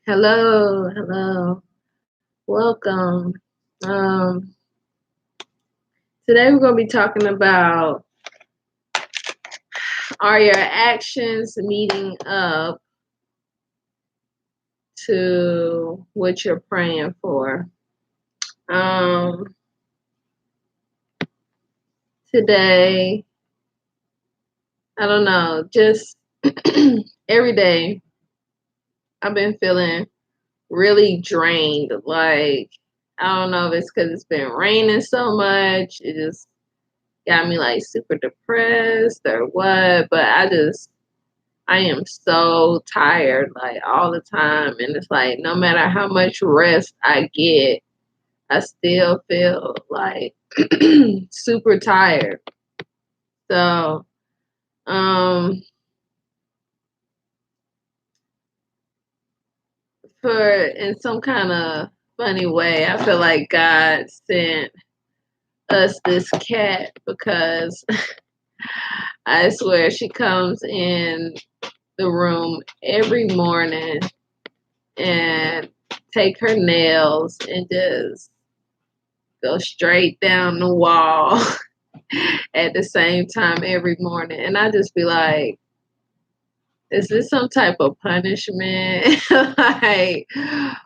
Hello, hello, welcome. Um, Today we're going to be talking about, are your actions meeting up to what you're praying for? Um, Today, I don't know, just every day I've been feeling really drained. Like, I don't know if it's because it's been raining so much. It just got me like super depressed or what, but I am so tired like all the time, and it's like no matter how much rest I get, I still feel like super tired. So, um for in some kind of funny way, I feel like God sent us this cat because I swear she comes in the room every morning and take her nails and just go straight down the wall at the same time every morning. And I just be like, is this some type of punishment? Like,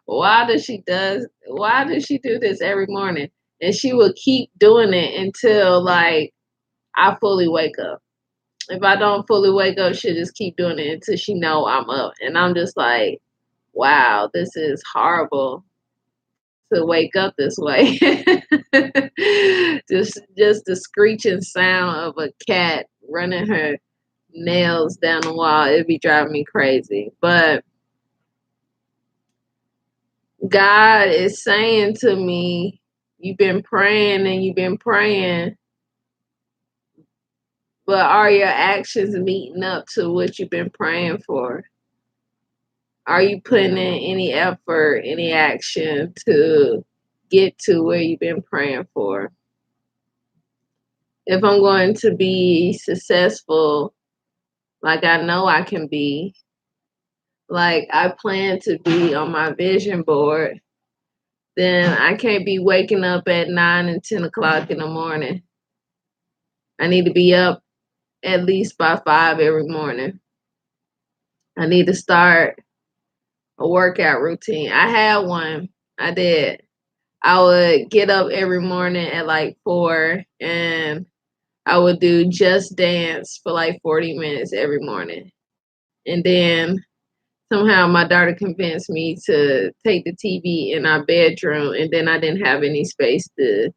why does she do this every morning? And she will keep doing it until like I fully wake up. If I don't fully wake up, she'll just keep doing it until she know I'm up. And I'm just like, wow, this is horrible to wake up this way. Just the screeching sound of a cat running her nails down the wall, it'd be driving me crazy. But God is saying to me, you've been praying and you've been praying, but are your actions meeting up to what you've been praying for? Are you putting in any effort, any action to get to where you've been praying for? If I'm going to be successful, like I know I can be, like I plan to be on my vision board, then I can't be waking up at 9 and 10 o'clock in the morning. I need to be up at least by 5 every morning. I need to start a workout routine. I had one. I did. I would get up every morning at like 4 and I would do Just Dance for like 40 minutes every morning. And then somehow my daughter convinced me to take the TV in our bedroom, and then I didn't have any space to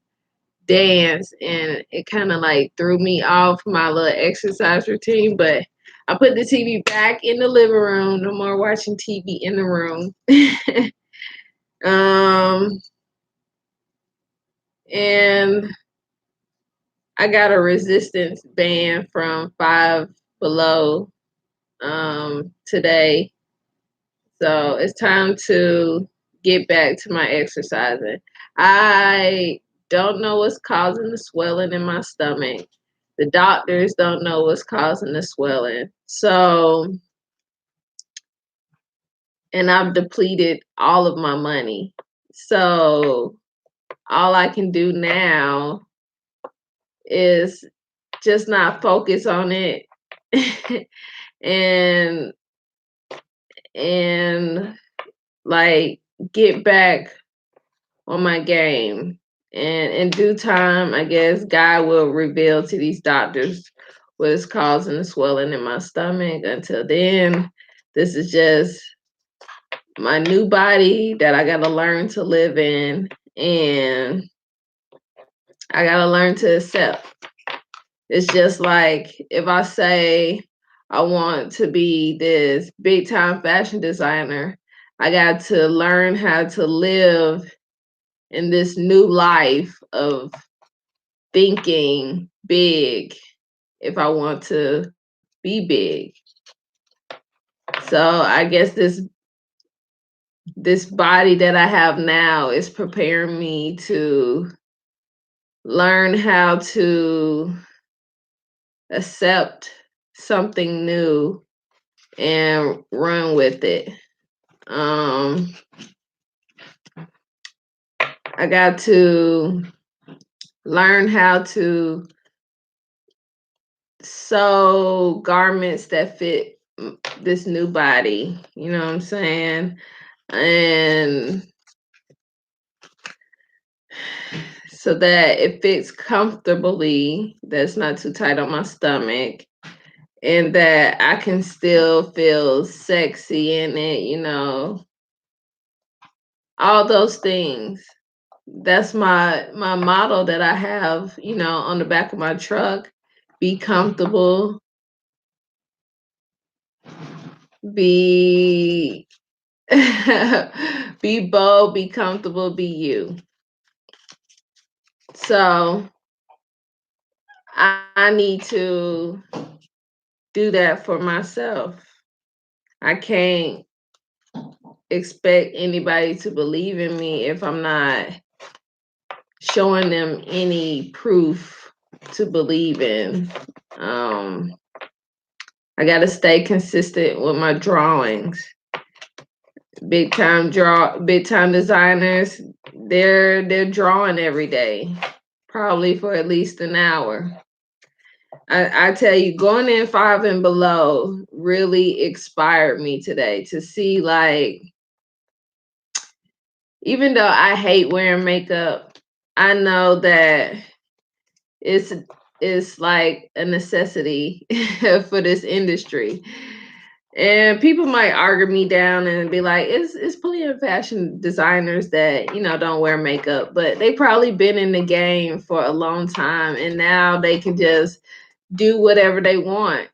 dance, and it kind of like threw me off my little exercise routine. But I put the TV back in the living room. No more watching TV in the room. um, and I got a resistance band from Five Below today. So it's time to get back to my exercising. I don't know what's causing the swelling in my stomach. The doctors don't know what's causing the swelling. So, and I've depleted all of my money. So, all I can do now is just not focus on it and and like get back on my game. And in due time, I guess God will reveal to these doctors what is causing the swelling in my stomach. Until then, this is just my new body that I got to learn to live in. And I got to learn to accept. It's just like if I say I want to be this big time fashion designer, I got to learn how to live in this new life of thinking big if I want to be big. So I guess this body that I have now is preparing me to learn how to accept something new and run with it. Um, I got to learn how to sew garments that fit this new body. You know what I'm saying? And so that it fits comfortably, that's not too tight on my stomach, and that I can still feel sexy in it, all those things. That's my motto that I have, on the back of my truck. Be comfortable, be be bold, be comfortable, be you. So I need to do that for myself. I can't expect anybody to believe in me if I'm not showing them any proof to believe in. Um, I got to stay consistent with my drawings. Big time designers, they're drawing every day, probably for at least an hour. I tell you, going in Five and Below really inspired me today to see, like, even though I hate wearing makeup, I know that it's it's like a necessity for this industry. And people might argue me down and be like, it's plenty of fashion designers that, don't wear makeup, but they probably been in the game for a long time and now they can just do whatever they want.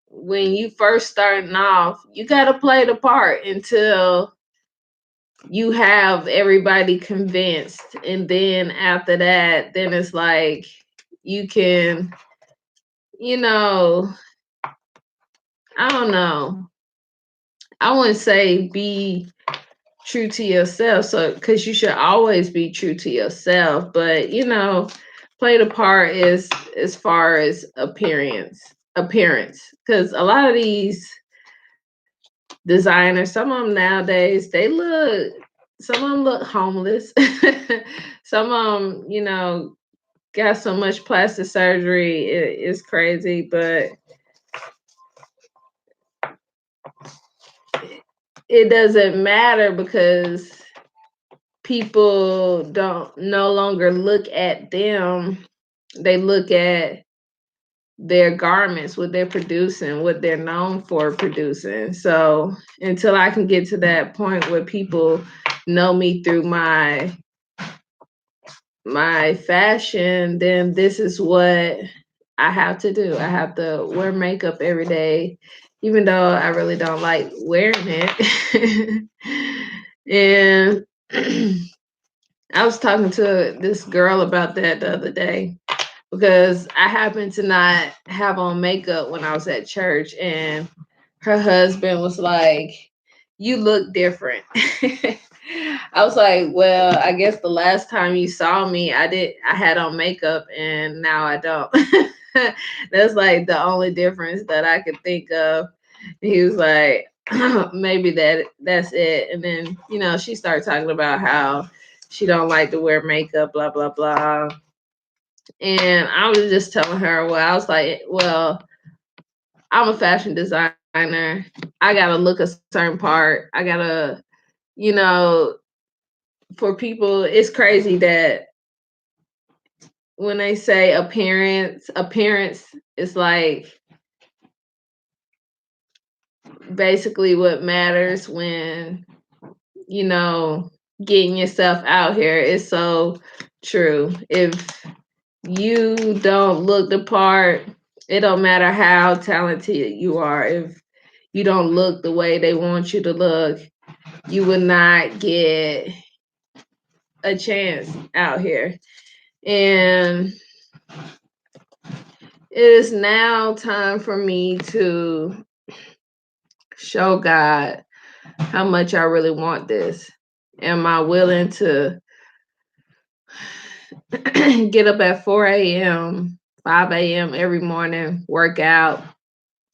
When you first starting off, you gotta play the part until you have everybody convinced. And then after that, then it's like you can, you know, I don't know. I wouldn't say be true to yourself, so because you should always be true to yourself, but play the part is as far as appearance, because a lot of these designers, some of them nowadays, some of them look homeless. Some of them, got so much plastic surgery, it's crazy, but it doesn't matter because people don't no longer look at them. They look at their garments, what they're producing, what they're known for producing. So until I can get to that point where people know me through my fashion, then this is what I have to do. I have to wear makeup every day, even though I really don't like wearing it. And I was talking to this girl about that the other day because I happened to not have on makeup when I was at church, and her husband was like, "You look different." I was like, "Well, I guess the last time you saw me, I had on makeup, and now I don't." That's like the only difference that I could think of. He was like, "Maybe that's it." And then, she started talking about how she don't like to wear makeup, blah blah blah. And I was just telling her, well, I was like, well, I'm a fashion designer. I gotta look a certain part. I gotta, you know, for people, it's crazy that when they say appearance is like basically what matters when, you know, getting yourself out here is so true. If you don't look the part, it don't matter how talented you are. If you don't look the way they want you to look, you will not get a chance out here. And it is now time for me to show God how much I really want this. Am I willing to get up at 4 a.m., 5 a.m. every morning, work out,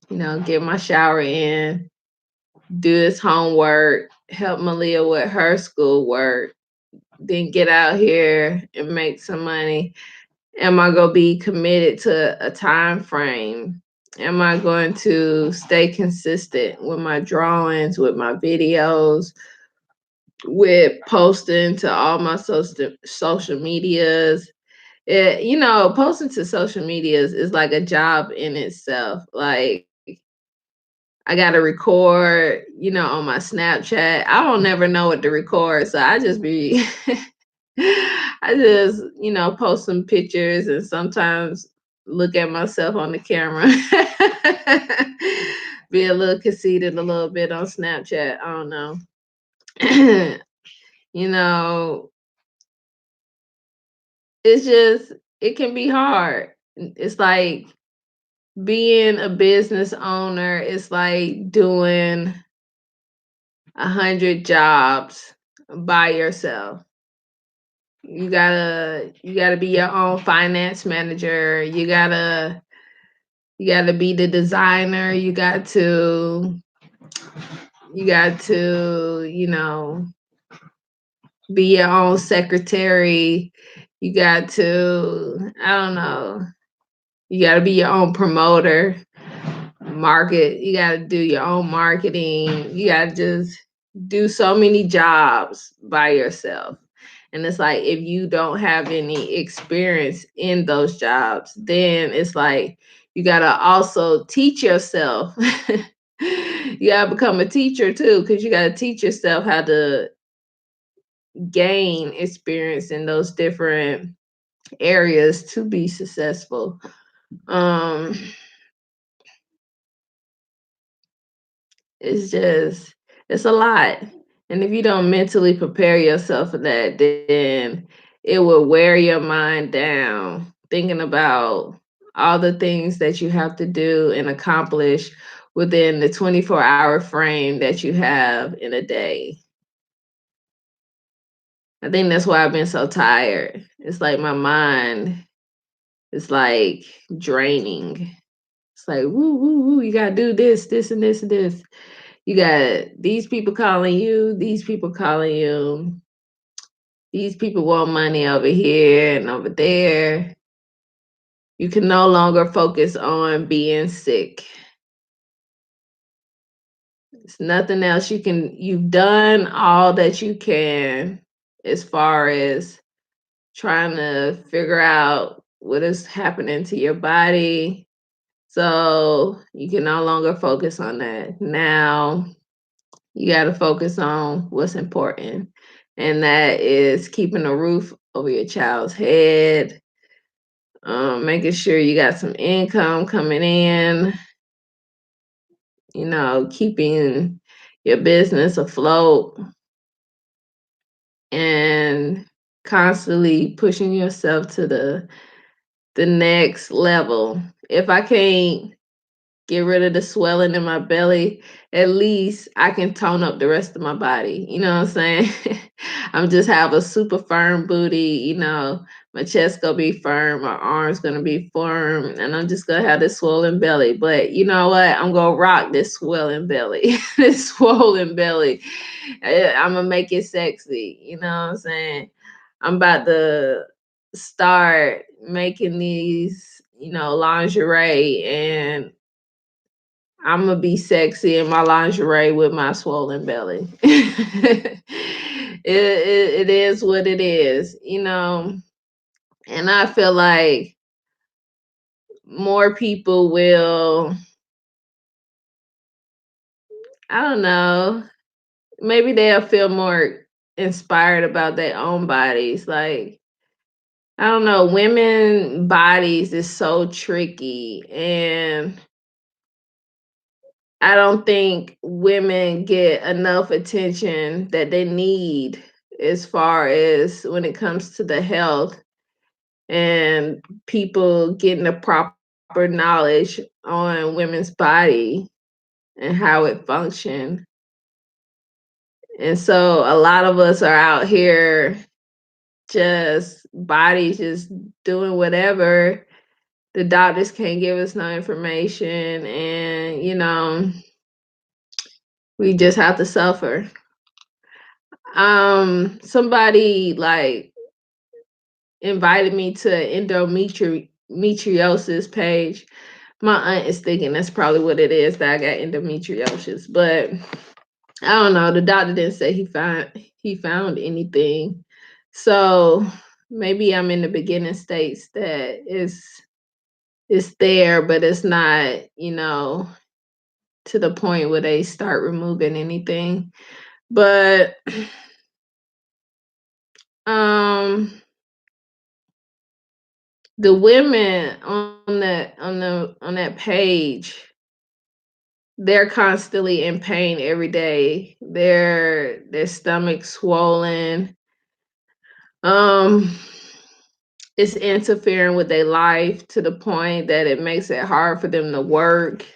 get my shower in, do this homework, help Malia with her schoolwork, then get out here and make some money? Am I gonna be committed to a time frame? Am I going to stay consistent with my drawings, with my videos, with posting to all my social medias? Posting to social medias is like a job in itself. Like, I gotta record, on my Snapchat. I don't never know what to record, so I just be I just, post some pictures and sometimes look at myself on the camera. Be a little conceited a little bit on Snapchat. I don't know. you know, it's just it can be hard. It's like being a business owner, it's like doing 100 jobs by yourself. You gotta be your own finance manager. You gotta be the designer. You got to be your own secretary. You got to, I don't know. You gotta be your own promoter. You gotta do your own marketing. You gotta just do so many jobs by yourself. And it's like if you don't have any experience in those jobs, then it's like you gotta also teach yourself. You gotta become a teacher too, because you gotta teach yourself how to gain experience in those different areas to be successful. Um, it's just it's a lot. And if you don't mentally prepare yourself for that, then it will wear your mind down thinking about all the things that you have to do and accomplish within the 24-hour frame that you have in a day. I think that's why I've been so tired. It's like my mind is like draining. It's like, woo, woo, woo, you gotta do this, this, and this, and this. You got these people calling you, these people calling you, these people want money over here and over there. You can no longer focus on being sick. It's nothing else you've done all that you can as far as trying to figure out what is happening to your body. So you can no longer focus on that. Now you got to focus on what's important, and that is keeping a roof over your child's head, making sure you got some income coming in, keeping your business afloat, and constantly pushing yourself to the next level. If I can't get rid of the swelling in my belly, at least I can tone up the rest of my body. You know what I'm saying? I'm just have a super firm booty, my chest gonna be firm, my arms gonna be firm, and I'm just gonna have this swollen belly. But you know what? I'm gonna rock this swollen belly, this swollen belly. I'm gonna make it sexy. You know what I'm saying? I'm about to start making these, lingerie, and I'm gonna be sexy in my lingerie with my swollen belly. It is what it is. And I feel like more people will, I don't know, maybe they'll feel more inspired about their own bodies. Like, I don't know, women bodies is so tricky, and I don't think women get enough attention that they need as far as when it comes to the health and people getting the proper knowledge on women's body and how it functions. And so a lot of us are out here just bodies just doing whatever. The doctors can't give us no information, and we just have to suffer. Somebody like invited me to endometriosis page. My aunt is thinking that's probably what it is, that I got endometriosis, but I don't know. The doctor didn't say he found anything. So maybe I'm in the beginning states that is there, but it's not, to the point where they start removing anything. But um the women on that page, they're constantly in pain every day. Their stomach swollen. Um it's interfering with their life to the point that it makes it hard for them to work.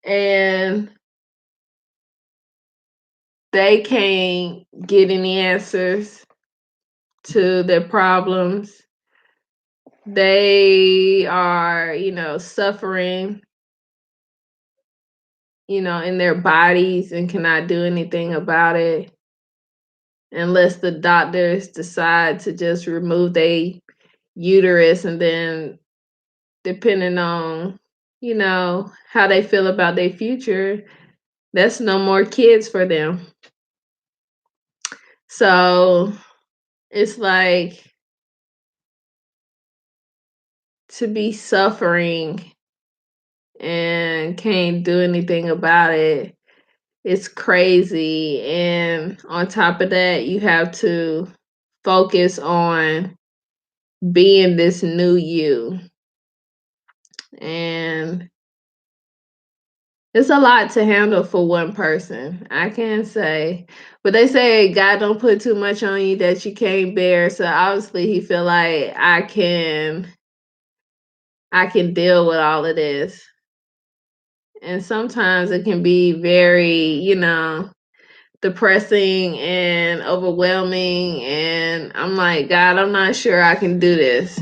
And they can't get any answers to their problems. They are, suffering, in their bodies and cannot do anything about it unless the doctors decide to just remove their uterus, and then depending on, how they feel about their future, that's no more kids for them. So it's like, to be suffering and can't do anything about it, it's crazy. And on top of that, you have to focus on being this new you. And it's a lot to handle for one person, I can say. But they say God don't put too much on you that you can't bear. So obviously he feel like I can deal with all of this. And sometimes it can be very, depressing and overwhelming. And I'm like, God, I'm not sure I can do this.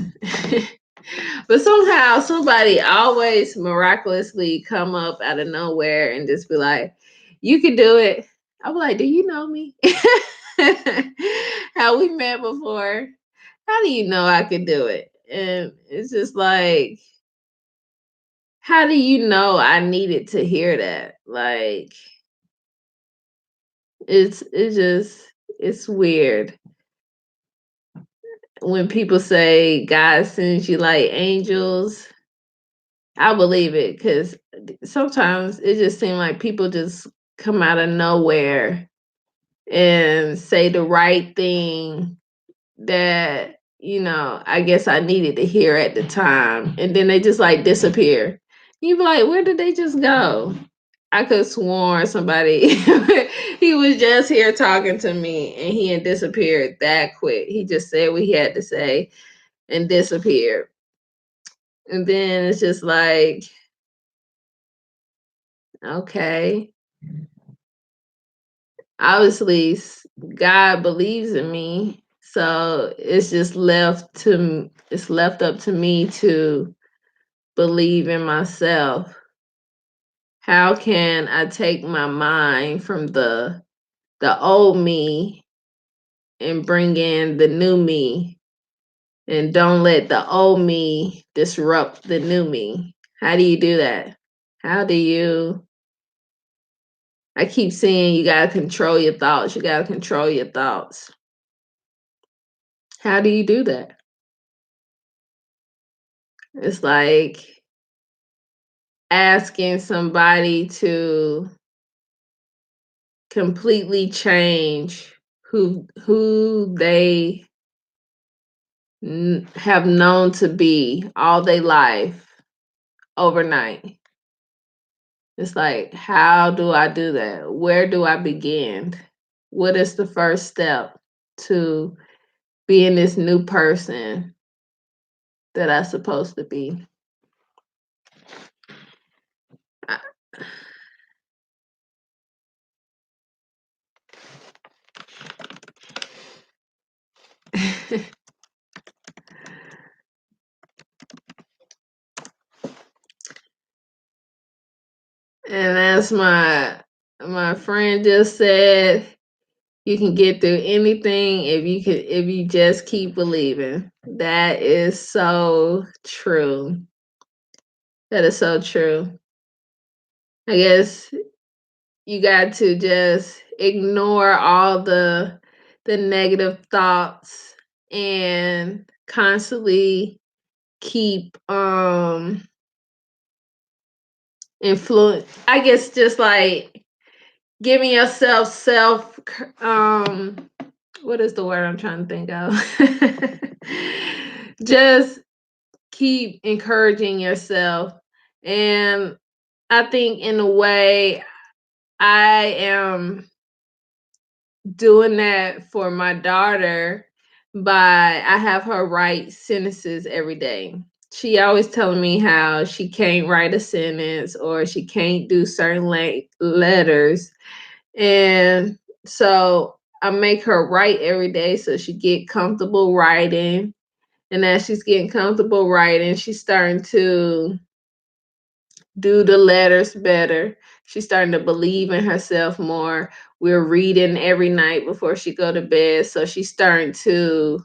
But somehow somebody always miraculously come up out of nowhere and just be like, you can do it. I'm like, do you know me? How we met before? How do you know I could do it? And it's just like, how do you know I needed to hear that? Like, it's weird when people say God sends you like angels. I believe it, because sometimes it just seems like people just come out of nowhere and say the right thing that, I guess I needed to hear at the time. And then they just like disappear. You be like, where did they just go? I could sworn somebody he was just here talking to me and he had disappeared that quick. He just said what he had to say and disappeared. And then it's just like, okay, obviously God believes in me. So it's left up to me to believe in myself. How can I take my mind from the old me and bring in the new me, and don't let the old me disrupt the new me? How do you do that? How do you I keep saying you gotta control your thoughts. You gotta control your thoughts. How do you do that? It's like asking somebody to completely change who they have known to be all their life overnight. It's like, how do I do that? Where do I begin? What is the first step to being this new person that I'm supposed to be? I- And that's my friend just said you can get through anything if you just keep believing. That is so true. That is so true. I guess you got to just ignore all the negative thoughts and constantly keep influence. I guess just like giving yourself what is the word I'm trying to think of? Just keep encouraging yourself. And I think in a way I am doing that for my daughter by I have her write sentences every day. She always telling me how she can't write a sentence or she can't do certain letters. And so I make her write every day so she get comfortable writing. And as she's getting comfortable writing, she's starting to do the letters better. She's starting to believe in herself more. We're reading every night before she go to bed, so she's starting to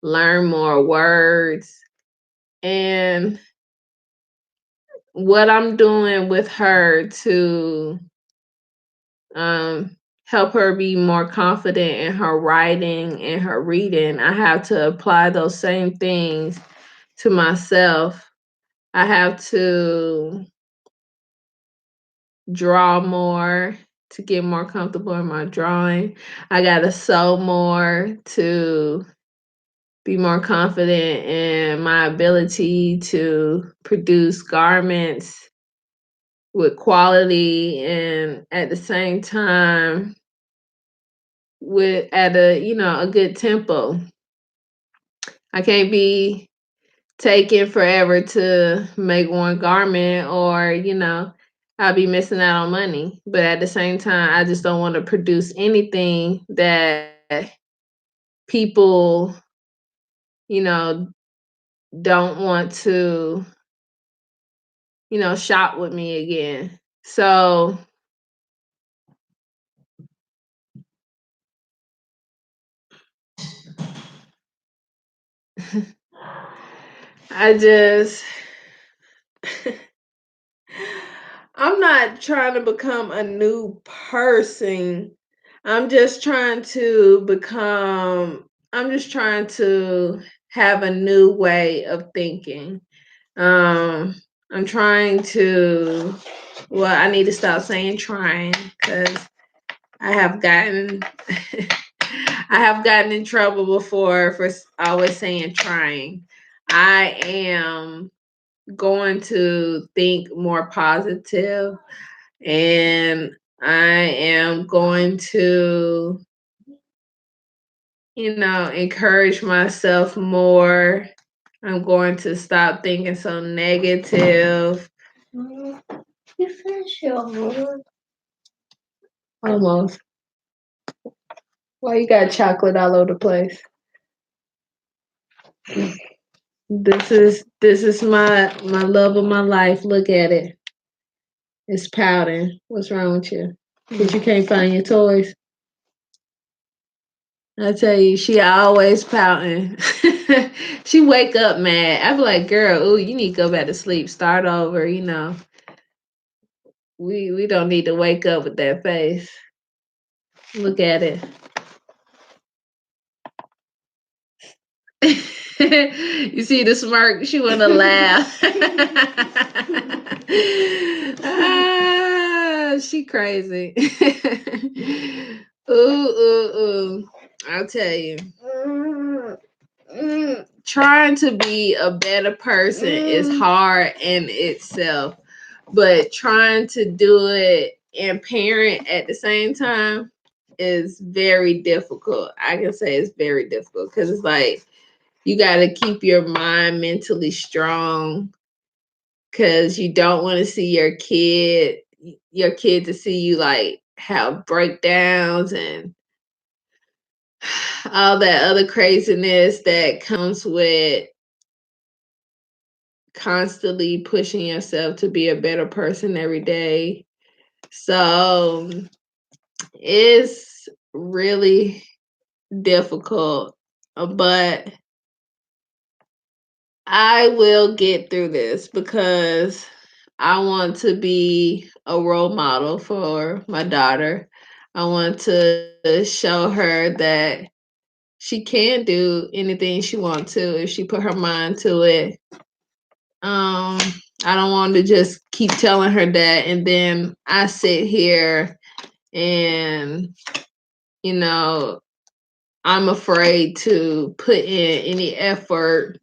learn more words. And what I'm doing with her to um, help her be more confident in her writing and her reading, I have to apply those same things to myself. I have to draw more to get more comfortable in my drawing. I got to sew more to be more confident in my ability to produce garments with quality and at the same time with at a a good tempo. I can't be taking forever to make one garment or I'll be missing out on money. But at the same time, I just don't want to produce anything that people, you know, don't want to, shop with me again. So I just I'm not trying to become a new person. I'm just trying to have a new way of thinking. Um, I'm trying to, well, I need to stop saying trying because I have gotten, I have gotten in trouble before for always saying trying. I am going to think more positive and I am going to, encourage myself more. I'm going to stop thinking so negative. You finished your homework? Almost. Why you got chocolate all over the place? This is my love of my life. Look at it. It's pouting. What's wrong with you? Because you can't find your toys? I tell you, she always pouting. She wake up mad. I be like, girl, ooh, you need to go back to sleep. Start over, We don't need to wake up with that face. Look at it. You see the smirk? She wanna laugh. She crazy. Ooh, ooh, ooh. I'll tell you. Trying to be a better person is hard in itself, but trying to do it and parent at the same time is very difficult. I can say it's very difficult because it's like you got to keep your mind mentally strong because you don't want to see your kid to see you like have breakdowns and all that other craziness that comes with constantly pushing yourself to be a better person every day. So It's really difficult, but I will get through this because I want to be a role model for my daughter. I want to show her that she can do anything she wants to if she put her mind to it. Um, I don't want to just keep telling her that and then I sit here and you know, I'm afraid to put in any effort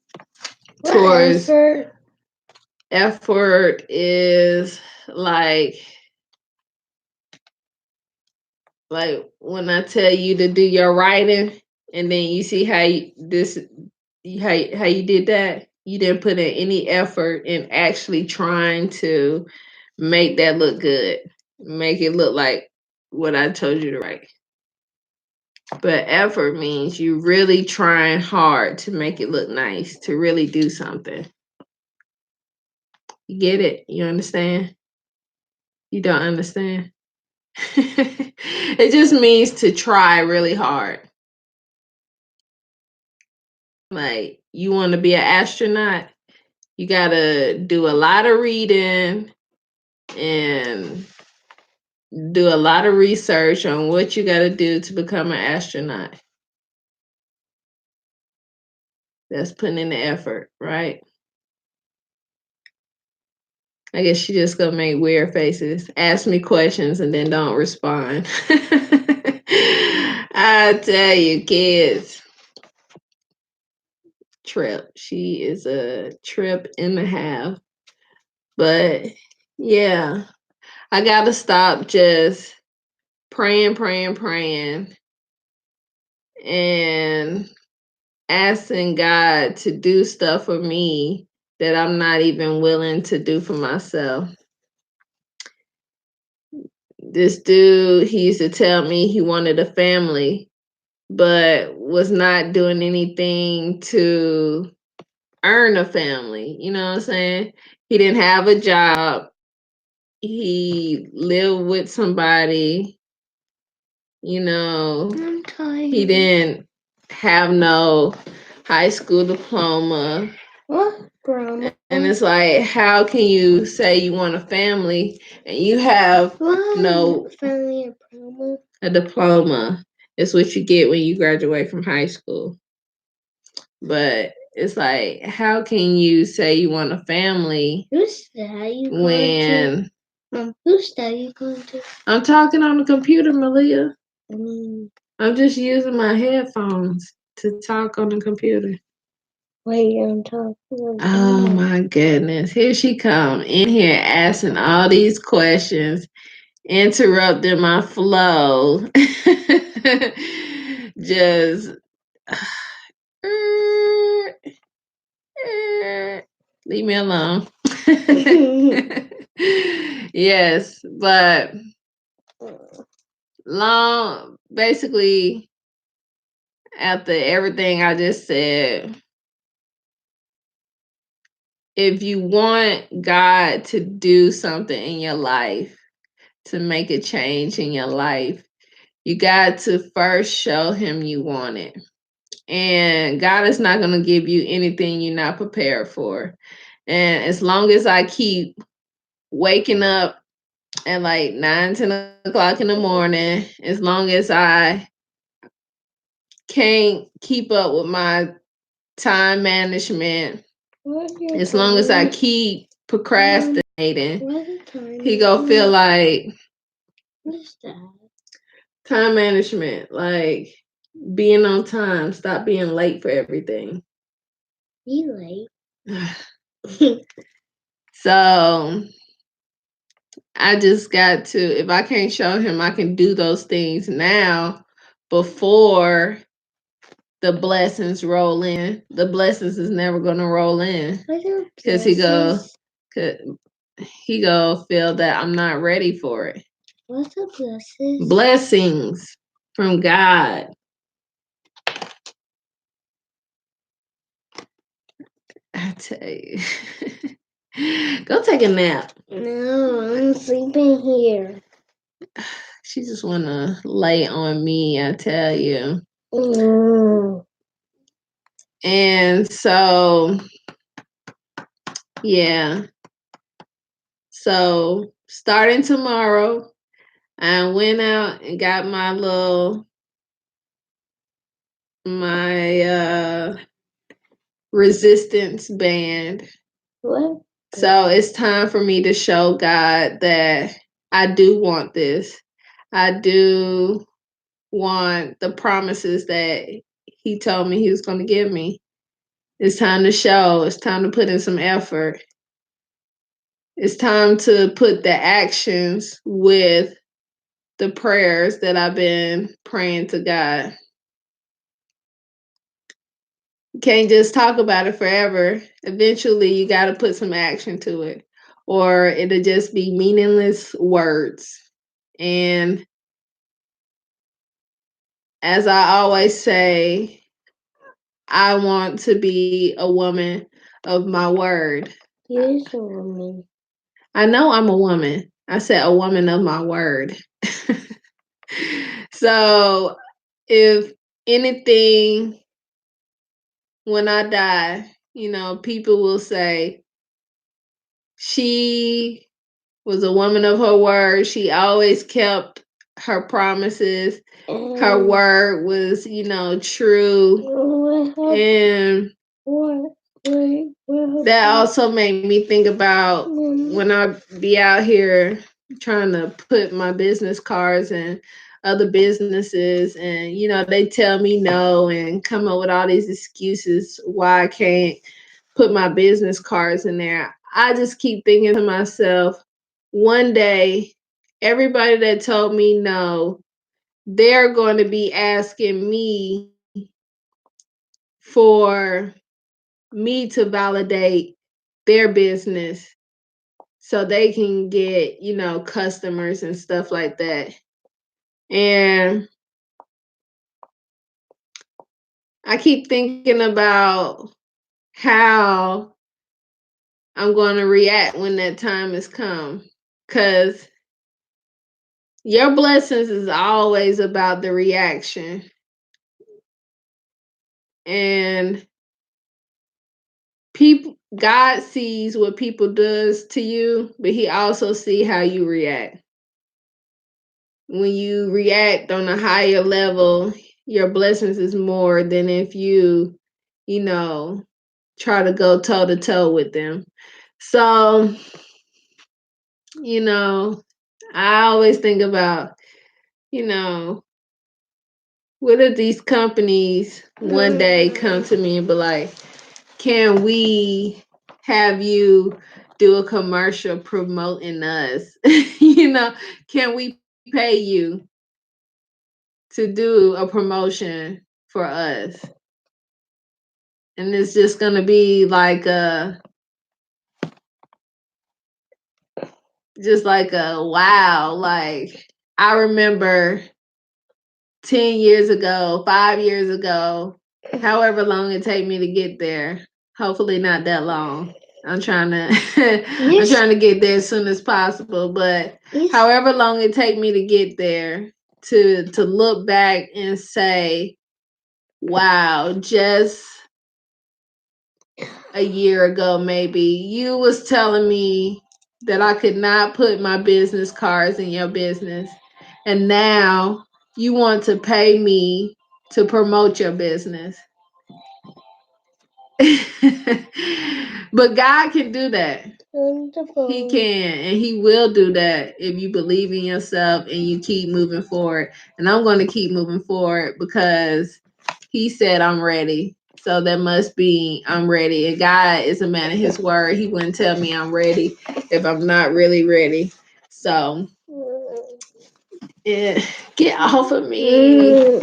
towards effort is like when I tell you to do your writing and then you see how how you did that. You didn't put in any effort in actually trying to make that look good. Make it look like what I told you to write. But effort means you really trying hard to make it look nice, to really do something. You get it? You understand? You don't understand? It just means to try really hard. Like, you want to be an astronaut, you got to do a lot of reading and do a lot of research on what you got to do to become an astronaut. That's putting in the effort, right? I guess she just gonna make weird faces, ask me questions, and then don't respond. I tell you, kids, trip. She is a trip and a half. But yeah, I gotta stop just praying, and asking God to do stuff for me that I'm not even willing to do for myself. This dude, he used to tell me he wanted a family, but was not doing anything to earn a family. You know what I'm saying? He didn't have a job. He lived with somebody, you know. I'm tired. He didn't have no high school diploma. What, Grandma? And it's like, how can you say you want a family and you have no family diploma? A diploma? It's what you get when you graduate from high school. But it's like, how can you say you want a family Who's that you going when to? Mom, who's that you going to? I'm talking on the computer, Malia? Mm. I'm just using my headphones to talk on the computer. Wait, I'm talking. Oh my goodness. Here she come in here asking all these questions, interrupting my flow. Just leave me alone. Yes, but basically, after everything I just said, if you want God to do something in your life, to make a change in your life, you got to first show him you want it. And God is not going to give you anything you're not prepared for. And as long as I keep waking up at like 9, 10 o'clock in the morning, as long as I can't keep up with my time management, as long as I keep procrastinating, he gonna feel like What's that? time management, like being on time, stop being late for everything. Be late. So I just got to, if I can't show him I can do those things now before the blessings roll in, the blessings is never gonna roll in. Because he go feel that I'm not ready for it. What's the blessings? Blessings from God. I tell you. Go take a nap. No, I'm sleeping here. She just wanna lay on me, I tell you. And so, yeah. So starting tomorrow, I went out and got my resistance band. What? So it's time for me to show God that I do want this. I do want the promises that He told me He was going to give me. It's time to show. It's time to put in some effort. It's time to put the actions with the prayers that I've been praying to God. You can't just talk about it forever. Eventually, you got to put some action to it, or it'll just be meaningless words. And as I always say, I want to be a woman of my word. You're a woman. I know I'm a woman. I said a woman of my word. So if anything, when I die, people will say, she was a woman of her word. She always kept her promises. Her word was, true. And that also made me think about when I be out here trying to put my business cards in other businesses, and they tell me no and come up with all these excuses why I can't put my business cards in there. I just keep thinking to myself, one day everybody that told me no, they're going to be asking me for me to validate their business so they can get, customers and stuff like that. And I keep thinking about how I'm going to react when that time has come. Because your blessings is always about the reaction. And God sees what people does to you, but He also see how you react. When you react on a higher level, your blessings is more than if you try to go toe to toe with them. So, I always think about, what if these companies one day come to me and be like, can we have you do a commercial promoting us? Can we pay you to do a promotion for us? And it's just going to be like just like a wow. Like, I remember 10 years ago, 5 years ago, however long it take me to get there. Hopefully not that long. I'm trying to I'm trying to get there as soon as possible, but however long it take me to get there, to look back and say, wow, just a year ago maybe you was telling me that I could not put my business cards in your business, and now you want to pay me to promote your business. But God can do that. He can, and He will do that if you believe in yourself and you keep moving forward. And I'm going to keep moving forward because He said I'm ready. So that must be I'm ready. And God is a man of His word. He wouldn't tell me I'm ready if I'm not really ready. So get off of me.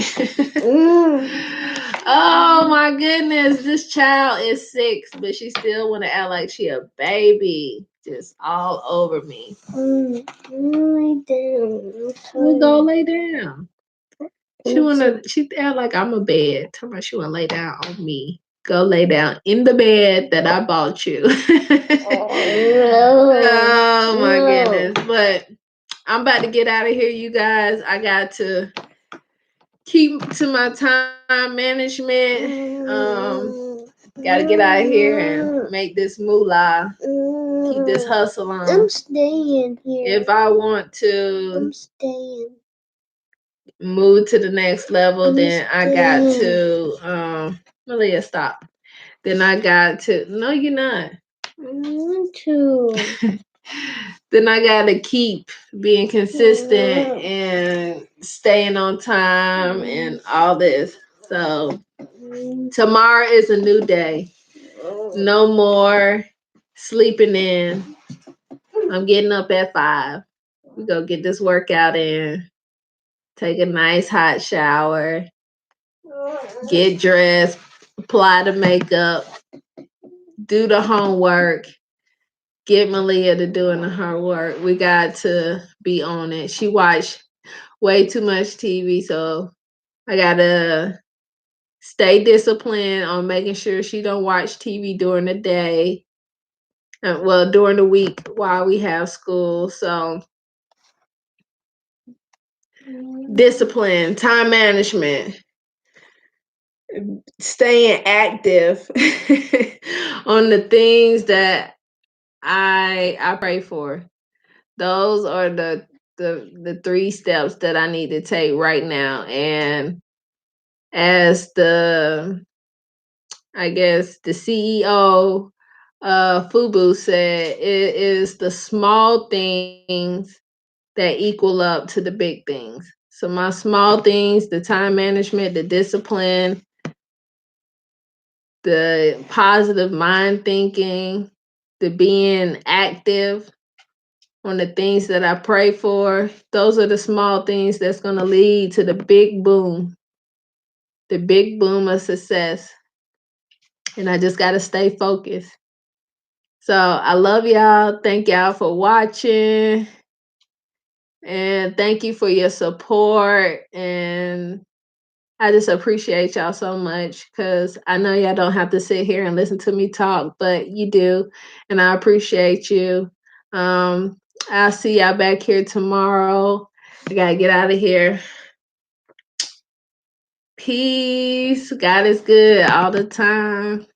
Oh my goodness, this child is 6, but she still want to act like she a baby, just all over me. Lay down. We go lay down. She act like I'm a bed. Tell me she wanna lay down on me. Go lay down in the bed that I bought you. Oh my goodness. But I'm about to get out of here, you guys. I got to keep to my time management. Gotta get out of here and make this moolah. Keep this hustle on. I'm staying here. If I want to I'm staying. move to the next level, I'm then I got staying. to Malia, stop. Then I got to no, you're not. I want to. Then I gotta keep being consistent and staying on time and all this. So tomorrow is a new day. No more sleeping in. I'm getting up at 5. We go get this workout in. Take a nice hot shower. Get dressed. Apply the makeup. Do the homework. Get Malia to doing her work. We got to be on it. She watched way too much TV, so I gotta stay disciplined on making sure she don't watch TV during the day. Well, during the week while we have school. So discipline, time management, staying active on the things that I pray for. Those are the 3 steps that I need to take right now. And as I guess the CEO Fubu said, it is the small things that equal up to the big things. So my small things, the time management, the discipline, the positive mind thinking, the being active on the things that I pray for, those are the small things that's going to lead to the big boom of success. And I just got to stay focused. So I love y'all. Thank y'all for watching. And thank you for your support. And I just appreciate y'all so much because I know y'all don't have to sit here and listen to me talk, but you do. And I appreciate you. I'll see y'all back here tomorrow. I got to get out of here. Peace. God is good all the time.